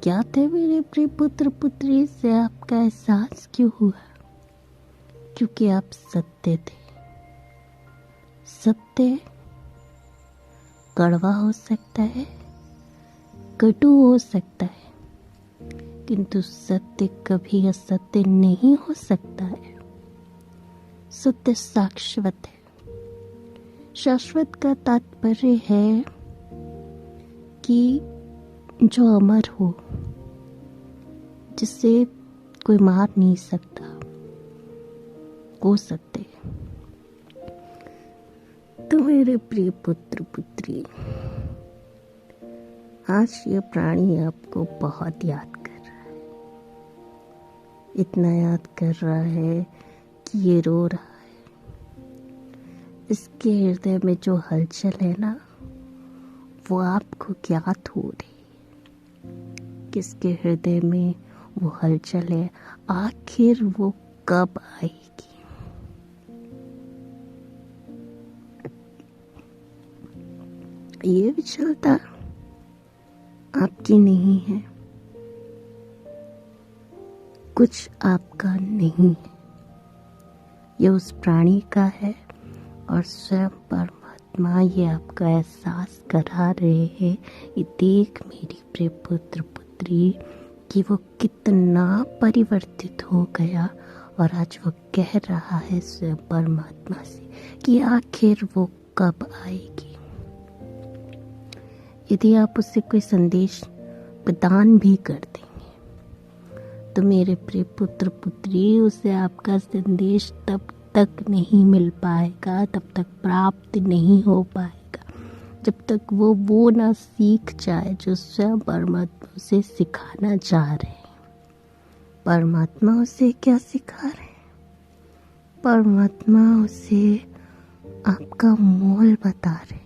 ज्ञात है मेरे प्रिय पुत्र पुत्री से आपका एहसास क्यों हुआ? क्योंकि आप सत्य थे। सत्य कड़वा हो सकता है, कटु हो सकता है, किंतु सत्य कभी असत्य नहीं हो सकता है। सत्य शाश्वत है। शाश्वत का तात्पर्य है कि जो अमर हो, जिसे कोई मार नहीं सकता, वो सत्य है। तो मेरे प्रिय पुत्र पुत्री, आज ये प्राणी आपको बहुत याद कर रहा है। इतना याद कर रहा है कि ये रो रहा है। इसके हृदय में जो हलचल है ना, वो आपको ज्ञात हो रही। किसके हृदय में वो हलचल है, आखिर वो कब आएगी? ये विचलता आपकी नहीं है, कुछ आपका नहीं है, ये उस प्राणी का है। और स्वयं परमात्मा ये आपका एहसास करा रहे हैं। ये देख मेरी प्रिय पुत्र पुत्री कि वो कितना परिवर्तित हो गया, और आज वो कह रहा है स्वयं परमात्मा से कि आखिर वो कब आएगी। यदि आप उससे कोई संदेश प्रदान भी कर देंगे तो मेरे प्रिय पुत्र पुत्री, उसे आपका संदेश तब तक नहीं मिल पाएगा, तब तक प्राप्त नहीं हो पाएगा, जब तक वो ना सीख जाए जो स्वयं परमात्मा उसे सिखाना चाह रहे हैं। परमात्मा उसे क्या सिखा रहे हैं? परमात्मा उसे आपका मोल बता रहे हैं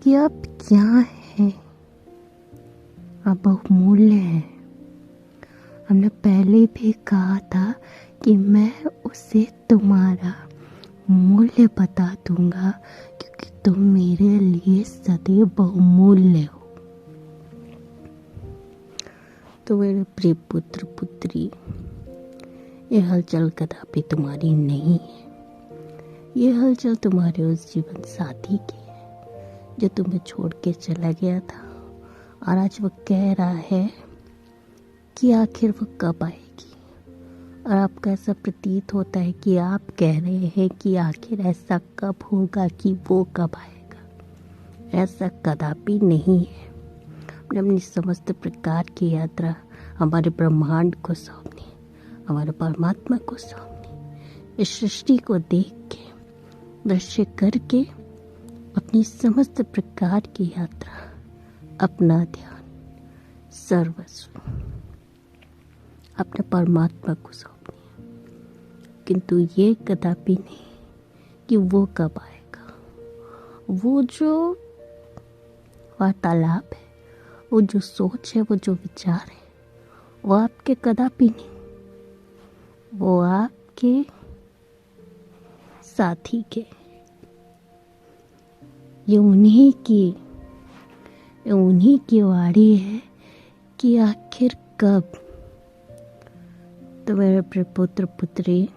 कि आप क्या हैं। आप बहुमूल्य हैं। हमने पहले भी कहा था कि मैं उसे तुम्हारा मूल्य बता दूंगा, क्योंकि तुम मेरे लिए सदैव बहुमूल्य हो। तो मेरे प्रिय पुत्र पुत्री, ये हलचल कदापि तुम्हारी नहीं है। ये हलचल तुम्हारे उस जीवन साथी की है जो तुम्हें छोड़ के चला गया था, और आज वो कह रहा है कि आखिर वो कब आएगी। और आपको ऐसा प्रतीत होता है कि आप कह रहे हैं कि आखिर ऐसा कब होगा, कि वो कब आएगा। ऐसा कदापि नहीं है। हमने अपनी समस्त प्रकार की यात्रा हमारे ब्रह्मांड को सौंपनी, हमारे परमात्मा को सौंपनी। इस सृष्टि को देख के, दृश्य करके, अपनी समस्त प्रकार की यात्रा, अपना ध्यान, सर्वस्व अपने परमात्मा को सौंपनी। किंतु ये कदापि नहीं कि वो कब आएगा। वो जो वार्तालाप है, वो जो सोच है, वो जो विचार है, वो आपके कदापि नहीं, वो आपके साथी के। ये उन्हीं की वाणी है कि आखिर कब। तो मेरे प्रिय पुत्र पुत्री,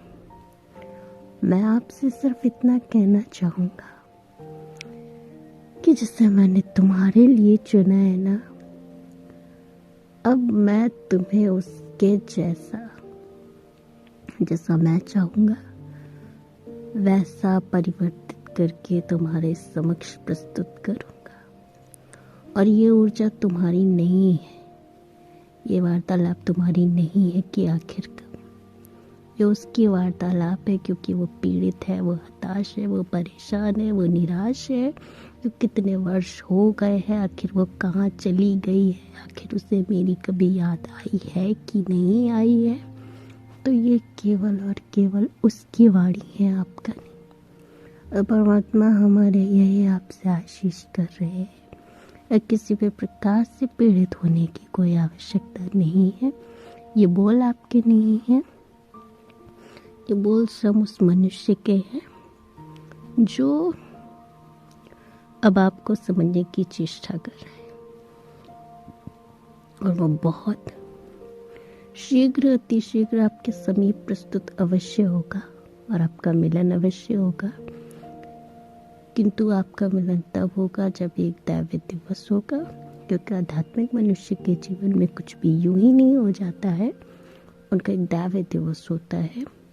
मैं आपसे सिर्फ इतना कहना चाहूँगा कि जिसे मैंने तुम्हारे लिए चुना है ना, अब मैं तुम्हें उसके जैसा मैं चाहूँगा वैसा परिवर्तित करके तुम्हारे समक्ष प्रस्तुत करूँगा। और ये ऊर्जा तुम्हारी नहीं है, ये वार्तालाप तुम्हारी नहीं है कि आखिर कब। ये उसकी वार्तालाप है, क्योंकि वो पीड़ित है, वो हताश है, वो परेशान है, वो निराश है। कि कितने वर्ष हो गए हैं, आखिर वो कहाँ चली गई है, आखिर उसे मेरी कभी याद आई है कि नहीं आई है। तो ये केवल और केवल उसकी वाणी है, आपका नहीं। और परमात्मा हमारे यही आपसे आशीष कर रहे हैं। किसी भी प्रकार से पीड़ित होने की कोई आवश्यकता नहीं है। ये बोल आपके नहीं है, ये बोल सब उस मनुष्य के हैं जो अब आपको समझने की चेष्टा कर रहे हैं। और वो बहुत शीघ्र अतिशीघ्र आपके समीप प्रस्तुत अवश्य होगा और आपका मिलन अवश्य होगा। किंतु आपका मिलन तब होगा जब एक दैवीय दिवस होगा, क्योंकि आध्यात्मिक मनुष्य के जीवन में कुछ भी यूं ही नहीं हो जाता है। उनका एक दैवीय दिवस होता है